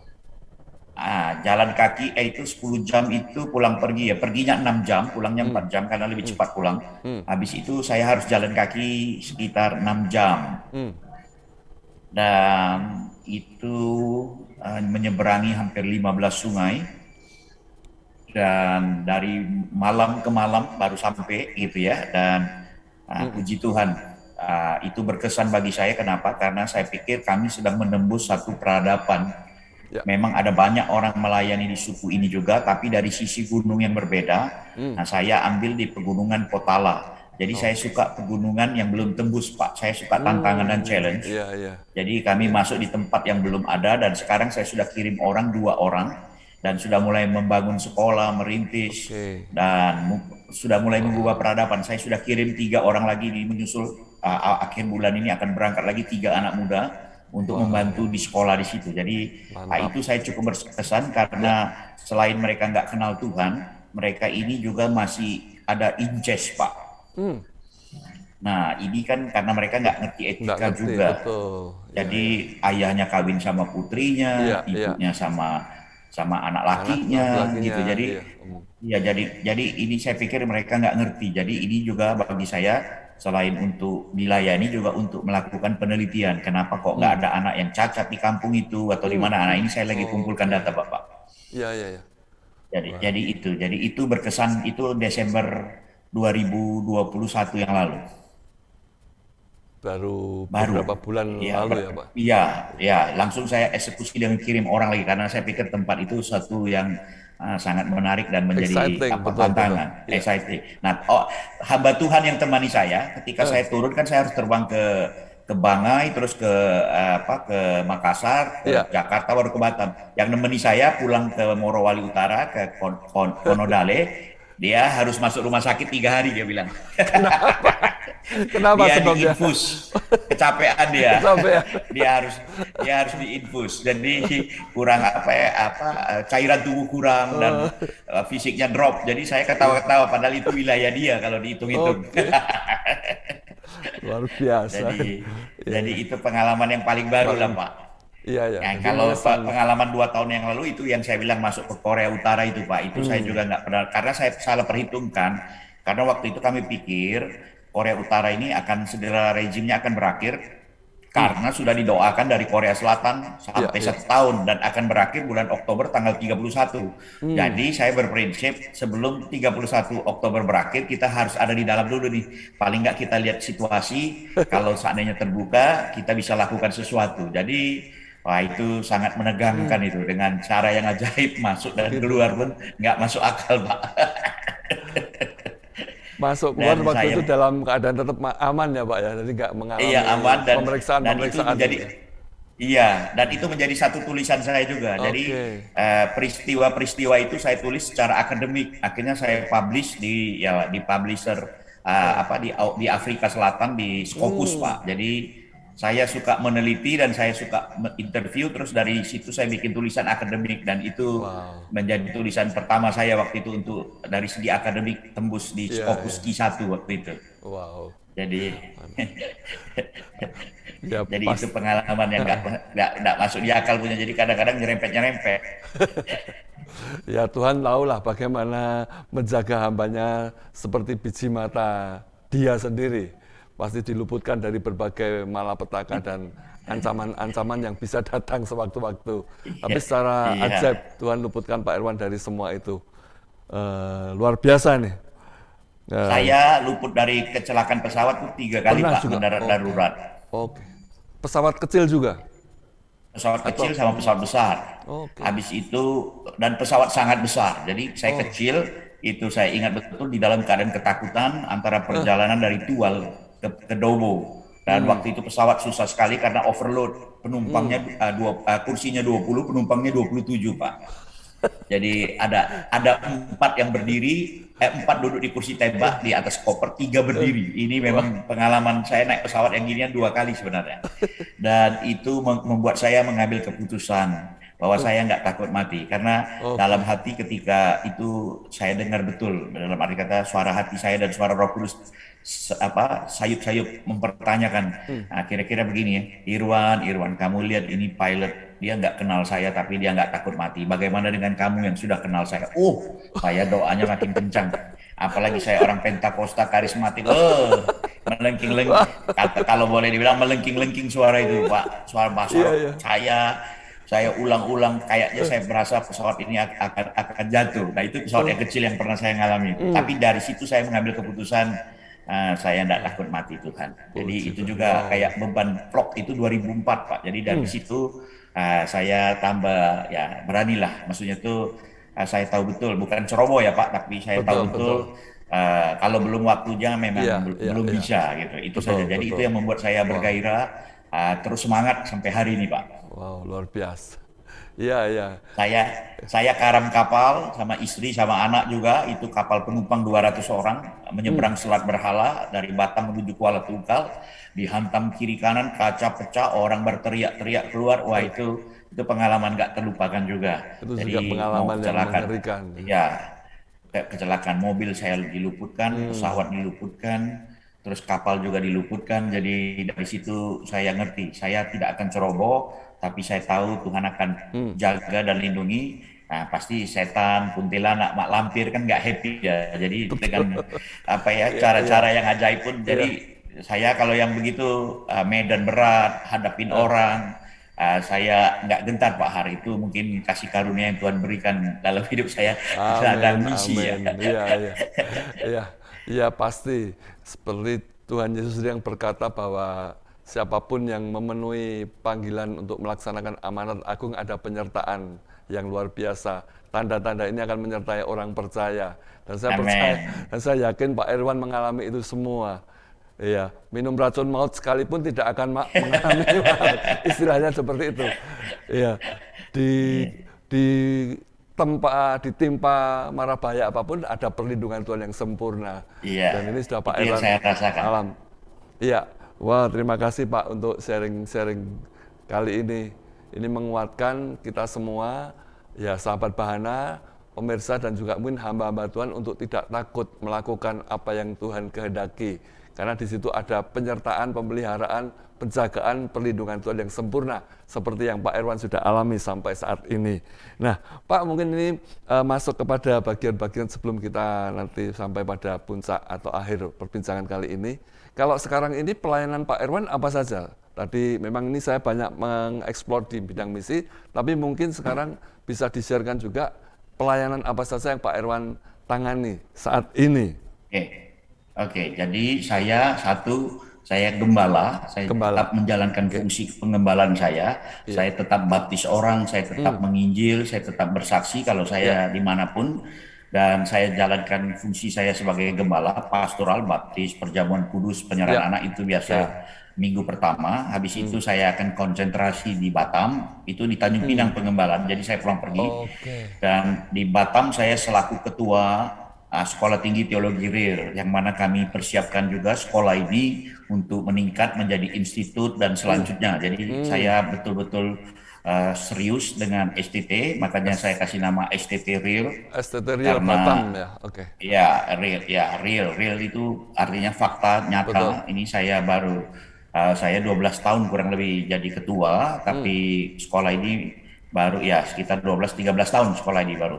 Jalan kaki itu 10 jam itu pulang pergi ya. Perginya 6 jam, pulangnya 4 jam karena lebih cepat pulang. Habis itu saya harus jalan kaki sekitar 6 jam. Dan itu menyeberangi hampir 15 sungai. Dan dari malam ke malam baru sampai gitu ya. Dan puji Tuhan, itu berkesan bagi saya. Kenapa? Karena saya pikir kami sedang menembus satu peradaban. Ya. Memang ada banyak orang melayani di suku ini juga, tapi dari sisi gunung yang berbeda. Nah, saya ambil di pegunungan Potala. Jadi saya suka pegunungan yang belum tembus, Pak. Saya suka tantangan dan challenge. Iya, iya. Jadi kami masuk di tempat yang belum ada, dan sekarang saya sudah kirim 2 orang, dan sudah mulai membangun sekolah, merintis, Oke. dan sudah mulai mengubah peradaban. Saya sudah kirim 3 orang lagi di menyusul akhir bulan ini akan berangkat lagi 3 anak muda untuk membantu di sekolah di situ. Jadi Mantap. itu saya cukup berkesan karena selain mereka nggak kenal Tuhan, mereka ini juga masih ada incest, Pak. Nah, ini kan karena mereka nggak ngerti Nggak etika ngerti, juga. betul. Jadi ayahnya kawin sama putrinya, Iya, iya. ibunya sama anak Anak lakinya laki-lakinya, gitu. Jadi iya. ya jadi ini saya pikir mereka nggak ngerti. Jadi ini juga bagi saya selain untuk dilayani juga untuk melakukan penelitian. Kenapa kok nggak ada anak yang cacat di kampung itu atau di mana? Nah, ini saya lagi kumpulkan data, Bapak. Iya, iya, iya. Jadi itu berkesan, itu Desember 2021 yang lalu. Baru Baru. beberapa bulan lalu ya, Pak? Iya, ya, langsung saya eksekusi dengan kirim orang lagi karena saya pikir tempat itu satu yang sangat menarik dan menjadi Exciting, betul, tantangan, betul. Iya. exciting. Nah, hamba Tuhan yang temani saya, ketika saya turun kan saya harus terbang ke Bangai, terus ke Makassar, ke Iya. Jakarta, baru ke Batam. Yang nemeni saya pulang ke Morowali Utara, ke Konodale, dia harus masuk rumah sakit 3 hari, dia bilang. Kenapa Dia sebabnya? diinfus, kecapean dia. Kecapean. dia harus diinfus. Jadi kurang cairan tubuh kurang dan fisiknya drop. Jadi saya ketawa-ketawa padahal itu wilayah dia kalau dihitung-hitung. Oke. Luar biasa. Jadi itu pengalaman yang paling baru lah, Pak. Iya, iya. Nah, Jadi kalau mengesan. pengalaman 2 tahun yang lalu itu yang saya bilang masuk ke Korea Utara itu, Pak, itu saya juga nggak pernah, karena saya salah perhitungkan. Karena waktu itu kami pikir Korea Utara ini akan segera rejimnya akan berakhir karena sudah didoakan dari Korea Selatan sampai Iya, iya. 1 tahun dan akan berakhir bulan Oktober tanggal 31. Jadi saya berprinsip sebelum 31 Oktober berakhir kita harus ada di dalam dulu nih. Paling nggak kita lihat situasi, kalau seandainya terbuka kita bisa lakukan sesuatu. Jadi wah, itu sangat menegangkan itu dengan cara yang ajaib, masuk dan keluar pun nggak masuk akal, Pak. Masuk keluar Dan waktu saya itu dalam keadaan tetap aman ya, Pak ya. Jadi nggak mengalami Iya, aman dan itu pemeriksaan-pemeriksaan. menjadi gitu ya. iya, dan itu menjadi satu tulisan saya juga. Jadi Oke. peristiwa-peristiwa itu saya tulis secara akademik. Akhirnya saya publish di publisher di Afrika Selatan di Scopus, Pak. Jadi saya suka meneliti dan saya suka interview, terus dari situ saya bikin tulisan akademik dan itu Wow. menjadi tulisan pertama saya waktu itu untuk dari segi akademik tembus di Iya, Scopus Q1 waktu itu. Wow. Jadi Ya, jadi pas. itu pengalaman yang nggak masuk di akal punya. Jadi kadang-kadang nyerempet. Ya, Tuhan tahulah bagaimana menjaga hambanya seperti biji mata dia sendiri. Pasti diluputkan dari berbagai malapetaka dan ancaman-ancaman yang bisa datang sewaktu-waktu. Tapi secara Iya. ajaib Tuhan luputkan Pak Irwan dari semua itu. Luar biasa nih. Saya luput dari kecelakaan pesawat tuh 3 kali, Pernah Pak, juga. mendarat Oke. darurat. Oke. Pesawat kecil juga. Pesawat kecil sama pesawat besar. Oke. Habis itu dan pesawat sangat besar. Jadi saya kecil itu saya ingat betul di dalam keadaan ketakutan antara perjalanan dari Tual ke Dobo. Dan waktu itu pesawat susah sekali karena overload. Penumpangnya kursinya 20, penumpangnya 27, Pak. Jadi ada empat yang berdiri, empat duduk di kursi tembak di atas koper, tiga berdiri. Ini Wah, memang pengalaman saya naik pesawat yang ginian dua kali sebenarnya. Dan itu membuat saya mengambil keputusan bahwa saya nggak takut mati. Karena dalam oke. hati ketika itu saya dengar betul, dalam arti kata suara hati saya dan suara Roh Kudus sayup-sayup mempertanyakan. Hmm, Nah, kira-kira begini ya, Irwan, kamu lihat ini pilot, dia nggak kenal saya tapi dia nggak takut mati. Bagaimana dengan kamu yang sudah kenal saya? Oh, saya doanya makin kencang. Apalagi saya orang Pentakosta karismatik. Melengking-lengking. wah, Kalau boleh dibilang melengking-lengking suara itu, Pak. Suara Pak iya, Sarok. iya. Saya ulang-ulang kayaknya saya merasa pesawat ini akan jatuh. Nah, itu pesawat yang kecil yang pernah saya ngalami. Hmm, Tapi dari situ saya mengambil keputusan saya tidak takut mati Tuhan. Jadi puji itu Tuhan. juga Wow. kayak beban vlog itu 2004 Pak. Jadi dari Hmm, situ saya tambah ya beranilah. Maksudnya tuh saya tahu betul bukan ceroboh ya Pak, tapi saya betul, tahu betul betul. kalau belum waktunya Iya, memang iya, belum iya. bisa gitu. Itu Betul, saja. Jadi itu betul. yang membuat saya Wow, bergairah terus semangat sampai hari ini Pak. wow, luar biasa. Iya, iya. Saya saya karam kapal sama istri sama anak juga itu kapal penumpang 200 orang Hmm, menyeberang Selat Berhala dari Batam menuju Kuala Tungkal dihantam kiri kanan kaca pecah orang berteriak-teriak keluar wah itu pengalaman nggak terlupakan juga itu juga jadi mau pengalaman yang kecelakaan mengerikan. ya kecelakaan mobil saya diluputkan Hmm, pesawat diluputkan terus kapal juga diluputkan jadi dari situ saya ngerti saya tidak akan ceroboh tapi saya tahu Tuhan akan hmm. jaga dan lindungi. Nah, pasti setan, kuntilanak, mak lampir kan nggak happy ya. Jadi dengan apa ya Iya, iya, cara-cara yang ajaib pun. iya. Jadi saya kalau yang begitu medan berat, hadapin Eh, orang, saya nggak gentar Pak hari itu mungkin kasih karunia yang Tuhan berikan dalam hidup saya ada Amin, misi ya. amin. Iya, iya. Iya, iya pasti. Seperti Tuhan Yesus yang berkata bahwa siapapun yang memenuhi panggilan untuk melaksanakan amanat agung ada penyertaan yang luar biasa. Tanda-tanda ini akan menyertai orang percaya. Dan saya percaya, Amin. dan saya yakin Pak Irwan mengalami itu semua. Iya, minum racun maut sekalipun tidak akan mengalami maut. Istilahnya seperti itu. Iya, di di ditimpa mara bahaya apapun ada perlindungan Tuhan yang sempurna. Iya, Dan ini sudah Pak itu yang Irwan saya rasakan. alam. Iya, wah terima kasih Pak untuk sharing-sharing kali ini. Ini menguatkan kita semua, ya sahabat Bahana, pemirsa dan juga mungkin hamba-hamba Tuhan untuk tidak takut melakukan apa yang Tuhan kehendaki. Karena di situ ada penyertaan, pemeliharaan, penjagaan, perlindungan Tuhan yang sempurna seperti yang Pak Irwan sudah alami sampai saat ini. Nah, Pak mungkin ini masuk kepada bagian-bagian sebelum kita nanti sampai pada puncak atau akhir perbincangan kali ini. Kalau sekarang ini pelayanan Pak Irwan apa saja? Tadi memang ini saya banyak mengeksplor di bidang misi, tapi mungkin sekarang bisa di-share-kan juga pelayanan apa saja yang Pak Irwan tangani saat ini. Oke, oke. Jadi saya gembala, saya Gembala. tetap menjalankan Oke. fungsi pengembalaan saya. Iya. Saya tetap baptis orang, saya tetap menginjil, saya tetap bersaksi kalau Iya. saya dimanapun. Dan saya jalankan fungsi saya sebagai gembala, pastoral, baptis, perjamuan kudus, Iya. penyerahan anak itu Oke. biasa minggu pertama. Habis itu saya akan konsentrasi di Batam, itu di Tanjung Pinang pengembalaan. Jadi saya pulang pergi. Oke. Dan di Batam saya selaku ketua Sekolah Tinggi Teologi RIL, yang mana kami persiapkan juga sekolah ini untuk meningkat menjadi institut dan selanjutnya. Jadi saya betul-betul serius dengan STT, makanya saya kasih nama STT RIL STT Riau karena Batam ya. Oke. real itu artinya fakta Betul. nyata. Ini saya 12 tahun kurang lebih jadi ketua, tapi sekolah ini baru ya sekitar 12-13 tahun sekolah ini baru.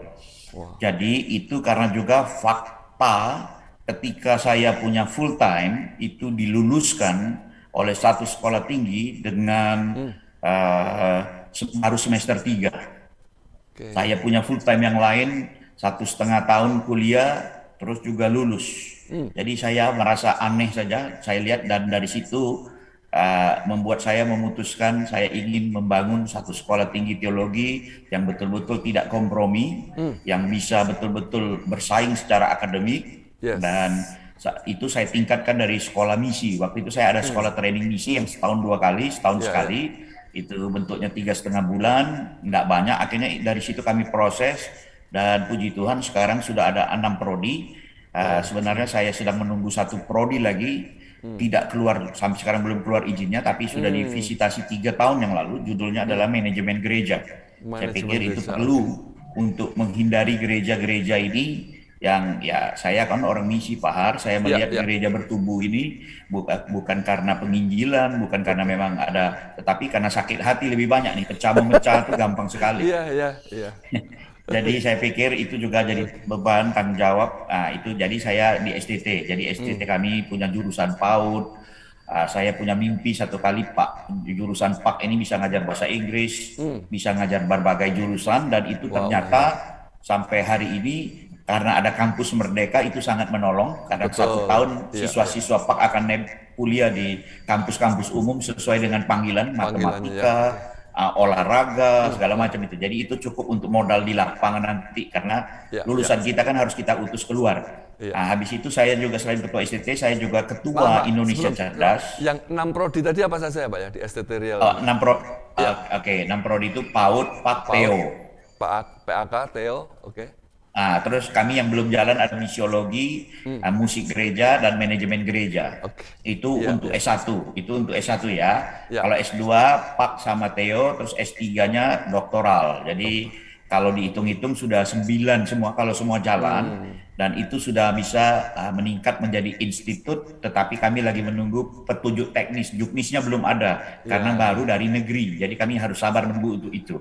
Wah. Jadi itu karena juga fakta ketika saya punya full time itu diluluskan oleh satu sekolah tinggi dengan eh, baru semester 3. Oke. Saya punya full time yang lain 1,5 tahun kuliah terus juga lulus. Jadi saya merasa aneh saja. Saya lihat dan dari situ membuat saya memutuskan saya ingin membangun satu sekolah tinggi teologi yang betul-betul tidak kompromi, yang bisa betul-betul bersaing secara akademik dan Yes. itu saya tingkatkan dari sekolah misi. Waktu itu saya ada sekolah training misi yang setahun 2 kali, setahun Ya, ya. sekali. itu bentuknya 3,5 bulan, nggak banyak. Akhirnya dari situ kami proses dan puji Tuhan sekarang sudah ada 6 prodi. Wow. Sebenarnya saya sedang menunggu satu prodi lagi, tidak keluar sampai sekarang belum keluar izinnya, tapi sudah divisitasi 3 tahun yang lalu. Judulnya adalah manajemen gereja. Saya Manajemen pikir itu gereja, oke. perlu untuk menghindari gereja-gereja ini yang ya saya kan orang misi Pak Har, saya Ya, melihat ya, gereja bertumbuh ini bukan karena penginjilan, bukan karena betul. memang ada, tetapi karena sakit hati lebih banyak nih, pecah memecah itu gampang sekali. Iya, iya, iya. Jadi saya pikir itu juga jadi beban tanggung jawab. Nah, itu jadi saya di STT. Jadi STT kami punya jurusan PAUD. Saya punya mimpi satu kali Pak, jurusan PAK ini bisa ngajar bahasa Inggris, bisa ngajar berbagai jurusan dan itu Wow, ternyata sampai hari ini karena ada kampus Merdeka itu sangat menolong karena satu betul. tahun Iya, iya. siswa-siswa PAK akan kuliah di kampus-kampus umum sesuai dengan panggilan Panggilannya ya, matematika, oke. olahraga, segala macam itu. Jadi itu cukup untuk modal di lapangan nanti karena Ya, ya, lulusan kita kan harus kita utus keluar. iya. Habis itu saya juga selain ketua STT, saya juga Maaf, ketua Pak, Indonesia sebelum Cerdas. yang 6 prodi tadi apa saja ya, Pak ya di STT Riau Oh, ini? 6 Ya, oke, 6 prodi itu PAUD, PAK, PAUD, TEO. PAK, TEO, oke. Terus kami yang belum jalan ada misiologi, musik gereja dan manajemen gereja. Oke. Itu Iya, untuk iya. S1, itu untuk S1 ya. Ya, Kalau S2 PAK sama Theo, terus S3-nya doktoral. Jadi kalau dihitung-hitung sudah 9 semua kalau semua jalan dan itu sudah bisa meningkat menjadi institut, tetapi kami lagi menunggu petunjuk teknis. Juknisnya belum ada karena ya. baru dari negeri. Jadi kami harus sabar menunggu untuk itu.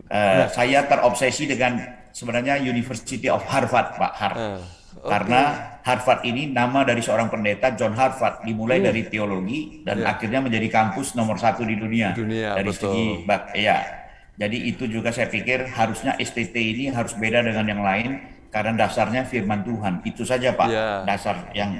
Nah, Saya terobsesi dengan sebenarnya University of Harvard, Pak Har. oke. Karena Harvard ini nama dari seorang pendeta John Harvard, dimulai dari teologi dan Ya, akhirnya menjadi kampus nomor 1 di di dunia dunia, dari segi betul. ya. Jadi itu juga saya pikir harusnya STT ini harus beda dengan yang lain karena dasarnya firman Tuhan. Itu saja Pak, Ya, dasar yang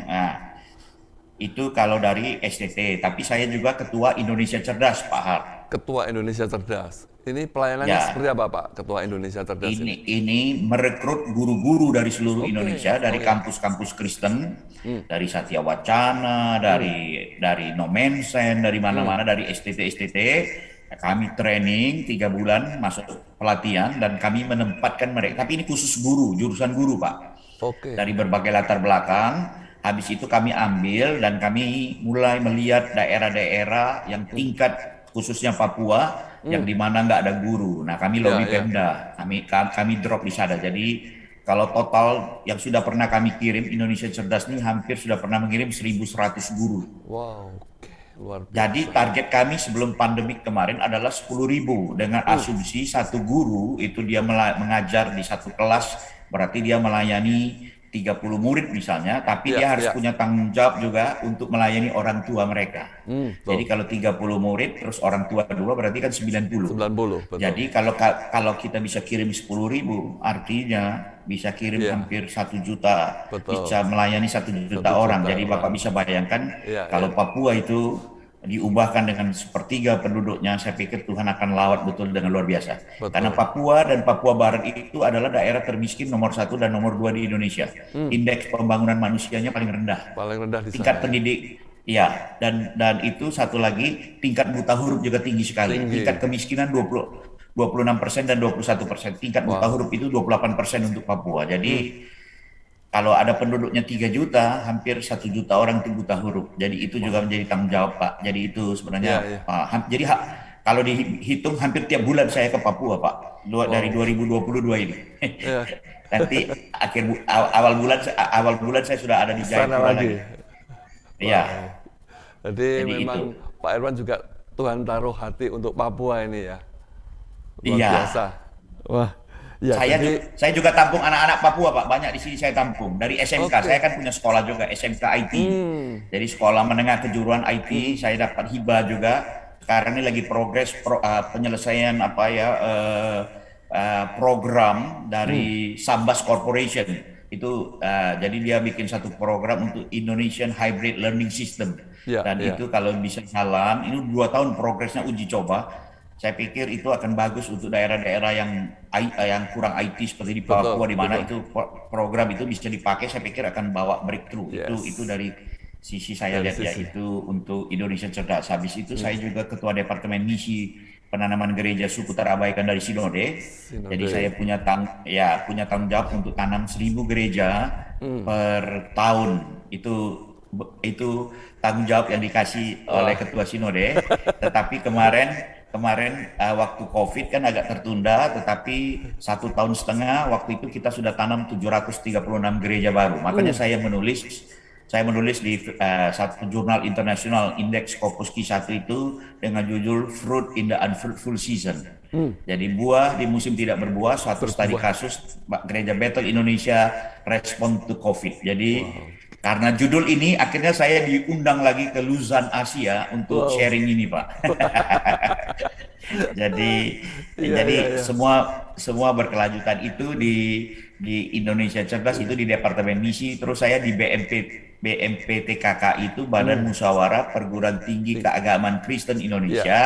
itu kalau dari STT. Tapi saya juga ketua Indonesia Cerdas, Pak Har. Ketua Indonesia Cerdas. Ini pelayanannya seperti Ya, apa, Pak? Ketua Indonesia Cerdas ini? ini merekrut guru-guru dari seluruh Oke. Indonesia, Oh dari ya. kampus-kampus Kristen, dari Satya Wacana, dari No Mensen, dari mana-mana, dari STT-STT. Kami training 3 bulan, masuk pelatihan, dan kami menempatkan mereka. Tapi ini khusus guru, jurusan guru, Pak. Oke. Dari berbagai latar belakang. Habis itu kami ambil dan kami mulai melihat daerah-daerah yang tingkat khususnya Papua yang di mana nggak ada guru. Nah, kami Ya, lobby ya. Pemda, kami drop di sana. Jadi kalau total yang sudah pernah kami kirim Indonesia Cerdas ini hampir sudah pernah mengirim 1.100 guru. Wow, oke. Luar Jadi biasa. target kami sebelum pandemik kemarin adalah 10.000 dengan asumsi satu guru itu dia mengajar di satu kelas berarti dia melayani 30 murid misalnya, tapi Ya, dia harus ya. punya tanggung jawab juga untuk melayani orang tua mereka. Jadi Betul. kalau 30 murid terus orang tua dua berarti kan 90. 90, betul. Jadi kalau kita bisa kirim 10.000 artinya bisa kirim Iya, hampir 1 juta, betul. bisa melayani 1 juta Satu orang. juta Jadi Bapak orang. bisa bayangkan Iya, iya. kalau Papua itu diubahkan dengan sepertiga penduduknya, saya pikir Tuhan akan lawat betul dengan luar biasa. Karena Betul. Papua dan Papua Barat itu adalah daerah termiskin nomor 1 dan nomor 2 di Indonesia. Indeks pembangunan manusianya paling rendah. Paling rendah di sana Tingkat ya. pendidik, ya, dan itu satu lagi tingkat buta huruf juga tinggi sekali. Tingkat Tinggi. kemiskinan 26% dan 21%. Tingkat buta Wow. huruf itu 28% untuk Papua. Jadi kalau ada penduduknya 3 juta, hampir 1 juta orang itu buta huruf. Jadi itu juga menjadi tanggung jawab Pak. Jadi itu Iya, sebenarnya, iya. jadi kalau dihitung hampir tiap bulan saya ke Papua Pak. Dari Wow. 2022 ini. Ya, Nanti awal bulan saya sudah ada di sana Jayapura lagi. lagi. Iya, Wow. Jadi jadi itu. memang Pak Irwan juga Tuhan taruh hati untuk Papua ini ya. Luar Iya. biasa. Wah. Ya, jadi Saya juga tampung anak-anak Papua Pak. Banyak di sini saya tampung. Dari SMK, saya oke. kan punya sekolah juga SMK IT. Jadi sekolah menengah kejuruan IT, saya dapat hibah juga. Sekarang ini lagi progres penyelesaian program dari Sambas Corporation. Itu jadi dia bikin satu program untuk Indonesian Hybrid Learning System. Ya, Dan ya. itu kalau bisa jalan, ini 2 tahun progresnya uji coba. Saya pikir itu akan bagus untuk daerah-daerah yang kurang IT seperti di Papua, Betul, di mana betul. itu program itu bisa dipakai. Saya pikir akan bawa breakthrough. Itu Yes. dari sisi saya dari lihat sisi. yaitu untuk Indonesia Cerdas. Habis itu saya juga ketua Departemen Misi Penanaman Gereja Suku Terabaikan dari Sinode. Jadi saya Sinode. punya tanggung jawab untuk tanam 1.000 gereja per tahun. Itu tanggung jawab yang dikasih oleh Wah, Ketua Sinode. Tetapi kemarin waktu COVID kan agak tertunda, tetapi 1 tahun setengah waktu itu kita sudah tanam 736 gereja baru. Makanya saya menulis di satu jurnal internasional Indeks Kopuski 1 itu dengan judul Fruit in the Unfruitful Season. Jadi buah di musim tidak berbuah, suatu studi berbuah. kasus Gereja Bethel Indonesia respon to COVID. Jadi Wow. karena judul ini akhirnya saya diundang lagi ke Luzon Asia untuk Wow. sharing ini, Pak. Jadi Iya, jadi iya, iya. semua berkelanjutan itu di Indonesia Cerdas itu di Departemen Misi, terus saya di BMPTKK itu Badan Musyawarah Perguruan Tinggi Keagamaan Kristen Iya. Indonesia.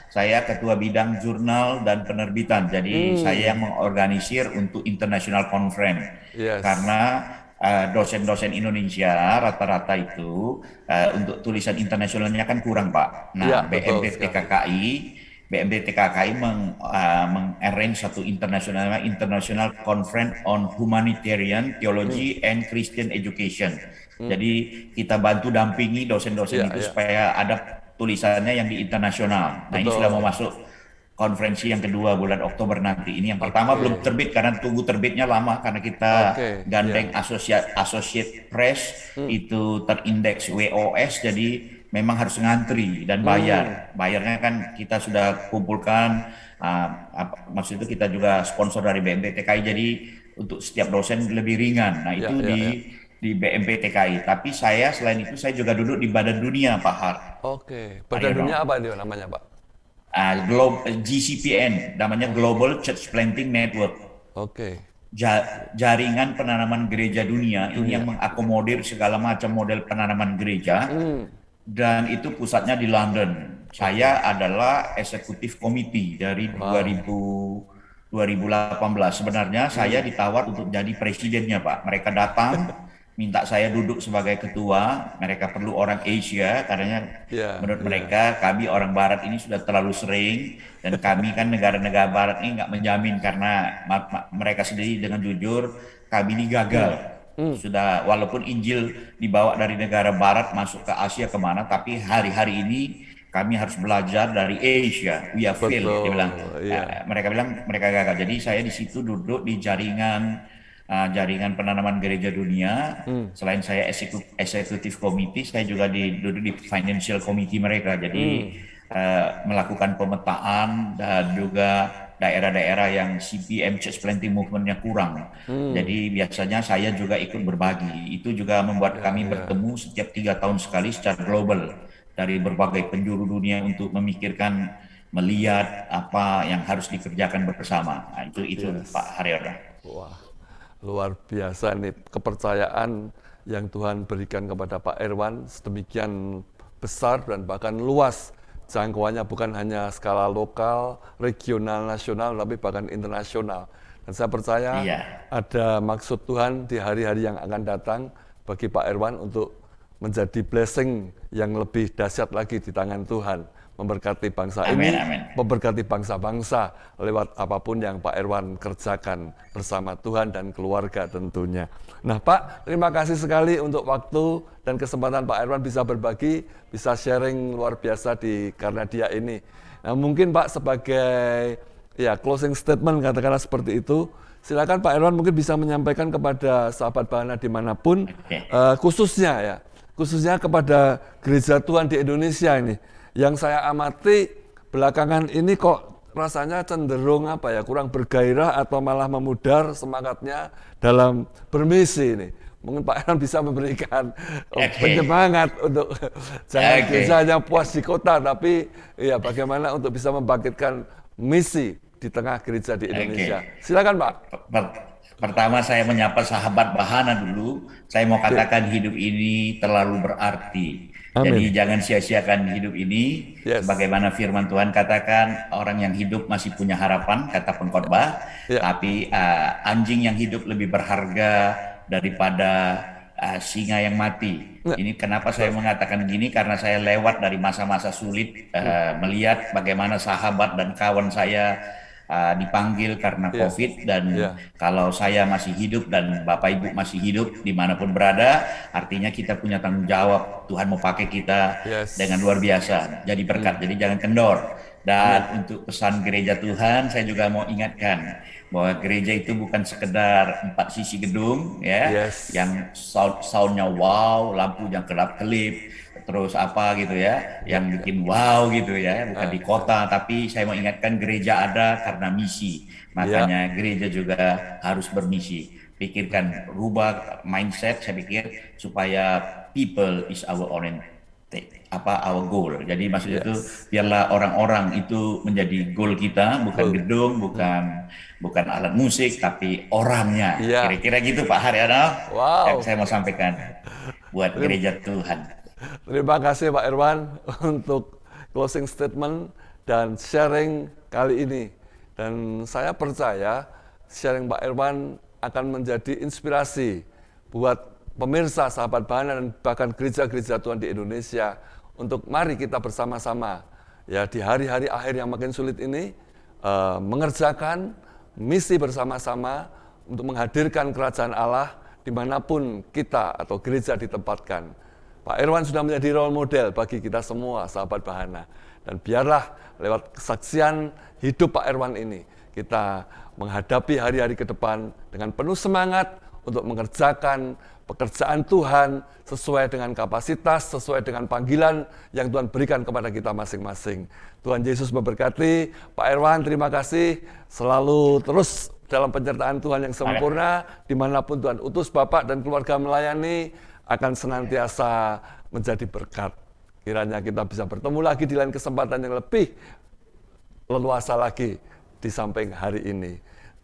Saya ketua bidang jurnal dan penerbitan. Jadi saya yang mengorganisir untuk International Conference Yes. karena dosen-dosen Indonesia rata-rata itu untuk tulisan internasionalnya kan kurang, Pak. Iya, Nah, betul sekali. BMPTKKI mengarrange satu international conference on humanitarian theology and Christian education. Jadi kita bantu dampingi dosen-dosen Iya, itu iya. supaya ada tulisannya yang di internasional. Nah, ini sudah mau Betul. masuk konferensi yang kedua bulan Oktober nanti. Ini yang pertama belum Oke. terbit karena tunggu terbitnya lama karena kita Oke, gandeng iya. Associate Press itu terindeks WOS, jadi memang harus ngantri dan bayar. Bayarnya kan kita sudah kumpulkan, maksud itu kita juga sponsor dari BMPTKI, jadi untuk setiap dosen lebih ringan. Nah Iya, itu iya, iya. di BMPTKI. Tapi selain itu saya juga duduk di Badan Dunia, Pak Oke. Badan Haryono. dunia apa itu namanya, Pak? GCPN, namanya Oh, Global Church Planting Network. oke. Jaringan penanaman gereja dunia ini yang Dunia. mengakomodir segala macam model penanaman gereja, dan itu pusatnya di London. Oke. Saya adalah eksekutif komite dari Wow. 2018. Sebenarnya saya ditawar untuk jadi presidennya, Pak. Mereka datang minta saya duduk sebagai ketua. Mereka perlu orang Asia karena Iya, menurut iya. mereka kami orang Barat ini sudah terlalu sering, dan kami kan negara-negara Barat ini nggak menjamin karena mereka sendiri dengan jujur kami ini gagal. Sudah walaupun Injil dibawa dari negara Barat masuk ke Asia kemana, tapi hari-hari ini kami harus belajar dari Asia. We are failed, dia bilang. Betul. Iya. Mereka bilang mereka gagal. Jadi saya di situ duduk di jaringan penanaman gereja dunia. Selain saya eksekutif komite, saya juga duduk di financial committee mereka. Jadi melakukan pemetaan dan juga daerah-daerah yang CPM Church Planting Movement-nya kurang. Jadi biasanya saya juga ikut berbagi. Itu juga membuat Iya, kami iya. bertemu setiap 3 tahun sekali secara global dari berbagai penjuru dunia untuk memikirkan, melihat apa yang harus dikerjakan bersama. Nah, itu Pak Yes. Haryono. Wah, luar biasa nih kepercayaan yang Tuhan berikan kepada Pak Irwan sedemikian besar dan bahkan luas jangkauannya, bukan hanya skala lokal, regional, nasional, tapi bahkan internasional. Dan saya percaya Iya, ada maksud Tuhan di hari-hari yang akan datang bagi Pak Irwan untuk menjadi blessing yang lebih dahsyat lagi di tangan Tuhan, memberkati bangsa amin, ini, amin. memberkati bangsa-bangsa lewat apapun yang Pak Irwan kerjakan bersama Tuhan dan keluarga tentunya. Nah Pak, terima kasih sekali untuk waktu dan kesempatan Pak Irwan bisa berbagi, bisa sharing luar biasa di Karena Dia ini. Nah mungkin Pak sebagai closing statement katakanlah seperti itu, silakan Pak Irwan mungkin bisa menyampaikan kepada sahabat Bahana dimanapun, Oke. khususnya kepada gereja Tuhan di Indonesia ini, yang saya amati belakangan ini kok rasanya cenderung kurang bergairah atau malah memudar semangatnya dalam bermisi ini. Mungkin Pak Irwan bisa memberikan Oke. penyemangat untuk jangan Oke. gereja hanya puas di kota, tapi ya bagaimana untuk bisa membangkitkan misi di tengah gereja di Indonesia. Oke. Silakan Pak. Pertama saya menyapa sahabat Bahana dulu. Saya mau Oke. katakan hidup ini terlalu berarti. Jadi Amin. jangan sia-siakan hidup ini. Yes. Sebagaimana firman Tuhan katakan, orang yang hidup masih punya harapan, kata pengkhotbah. Ya. Tapi anjing yang hidup lebih berharga daripada singa yang mati. Ini kenapa saya mengatakan gini, karena saya lewat dari masa-masa sulit, melihat bagaimana sahabat dan kawan saya dipanggil karena Iya, COVID, dan iya, kalau saya masih hidup dan Bapak Ibu masih hidup dimanapun berada, artinya kita punya tanggung jawab. Tuhan mau pakai kita dengan luar yes. biasa, jadi berkat, jadi jangan kendor. Amin. Dan untuk pesan gereja Tuhan, saya juga mau ingatkan bahwa gereja itu bukan sekedar 4 sisi gedung ya, Yes. yang soundnya wow, lampunya kelap-kelip, terus apa gitu ya, Ya, yang ya. bikin wow gitu ya, bukan di Ya. kota. Tapi saya mau ingatkan, gereja ada karena misi, Ya. makanya gereja juga harus bermisi. Pikirkan, rubah mindset, saya pikir, supaya people is our our goal. Jadi maksud itu, Yes. biarlah orang-orang itu menjadi goal kita, bukan Betul. gedung, bukan alat musik, tapi orangnya. Iya. Kira-kira gitu Pak Haryana yang Wow. saya mau sampaikan buat Terima, gereja Tuhan. terima kasih Pak Irwan untuk closing statement dan sharing kali ini. Dan saya percaya sharing Pak Irwan akan menjadi inspirasi buat pemirsa sahabat Bahana dan bahkan gereja-gereja Tuhan di Indonesia untuk mari kita bersama-sama ya di hari-hari akhir yang makin sulit ini mengerjakan misi bersama-sama untuk menghadirkan kerajaan Allah dimanapun kita atau gereja ditempatkan. Pak Irwan sudah menjadi role model bagi kita semua, sahabat Bahana. Dan biarlah lewat kesaksian hidup Pak Irwan ini, kita menghadapi hari-hari ke depan dengan penuh semangat untuk mengerjakan pekerjaan Tuhan sesuai dengan kapasitas, sesuai dengan panggilan yang Tuhan berikan kepada kita masing-masing. Tuhan Yesus memberkati. Pak Irwan, terima kasih. Selalu terus dalam penyertaan Tuhan yang sempurna, dimanapun Tuhan utus Bapak dan keluarga melayani, akan senantiasa menjadi berkat. Kiranya kita bisa bertemu lagi di lain kesempatan yang lebih leluasa lagi di samping hari ini.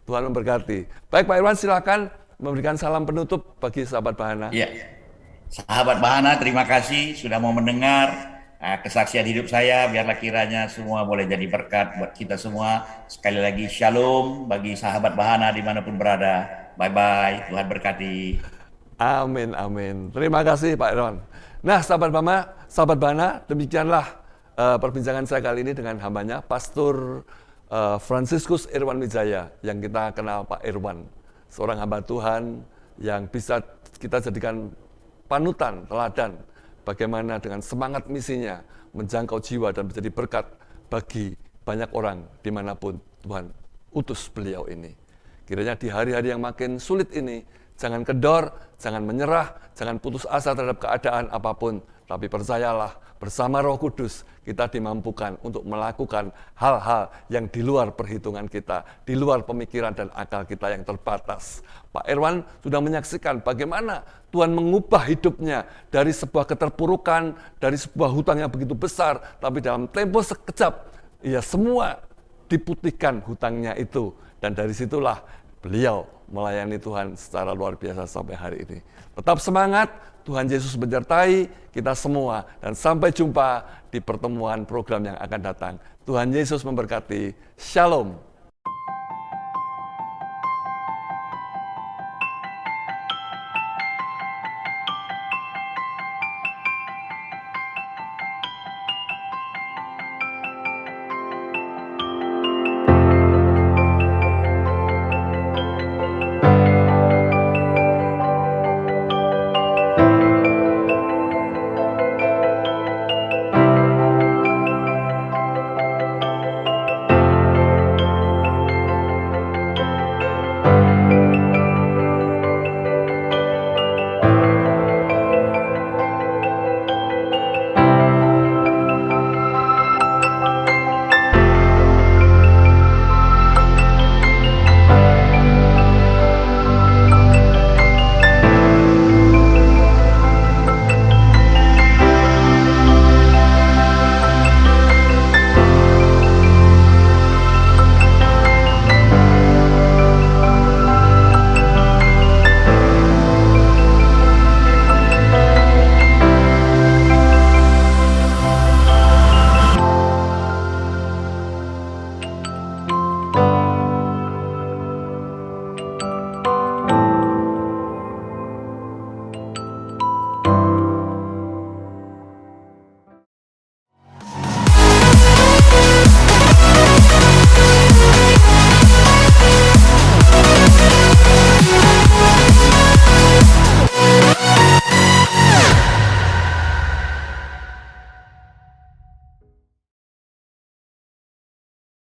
Tuhan memberkati. Baik Pak Irwan, silakan memberikan salam penutup bagi sahabat Bahana. Iya, sahabat Bahana, terima kasih sudah mau mendengar kesaksian hidup saya. Biarlah kiranya semua boleh jadi berkat buat kita semua. Sekali lagi shalom bagi sahabat Bahana dimanapun berada. Bye-bye, Tuhan berkati. Amin, amin. Terima kasih Pak Irwan. Nah, sahabat Bahana, demikianlah perbincangan saya kali ini dengan hambanya, Pastor Fransiskus Irwan Wijaya, yang kita kenal Pak Irwan. Seorang hamba Tuhan yang bisa kita jadikan panutan, teladan, bagaimana dengan semangat misinya menjangkau jiwa dan menjadi berkat bagi banyak orang dimanapun Tuhan utus beliau ini. Kiranya di hari-hari yang makin sulit ini, jangan kendor, jangan menyerah, jangan putus asa terhadap keadaan apapun. Tapi percayalah, bersama Roh Kudus kita dimampukan untuk melakukan hal-hal yang di luar perhitungan kita, di luar pemikiran dan akal kita yang terbatas. Pak Irwan sudah menyaksikan bagaimana Tuhan mengubah hidupnya dari sebuah keterpurukan, dari sebuah hutang yang begitu besar, tapi dalam tempo sekejap, ya semua diputihkan hutangnya itu. Dan dari situlah beliau melayani Tuhan secara luar biasa sampai hari ini. Tetap semangat, Tuhan Yesus menyertai kita semua. Dan sampai jumpa di pertemuan program yang akan datang. Tuhan Yesus memberkati. Shalom.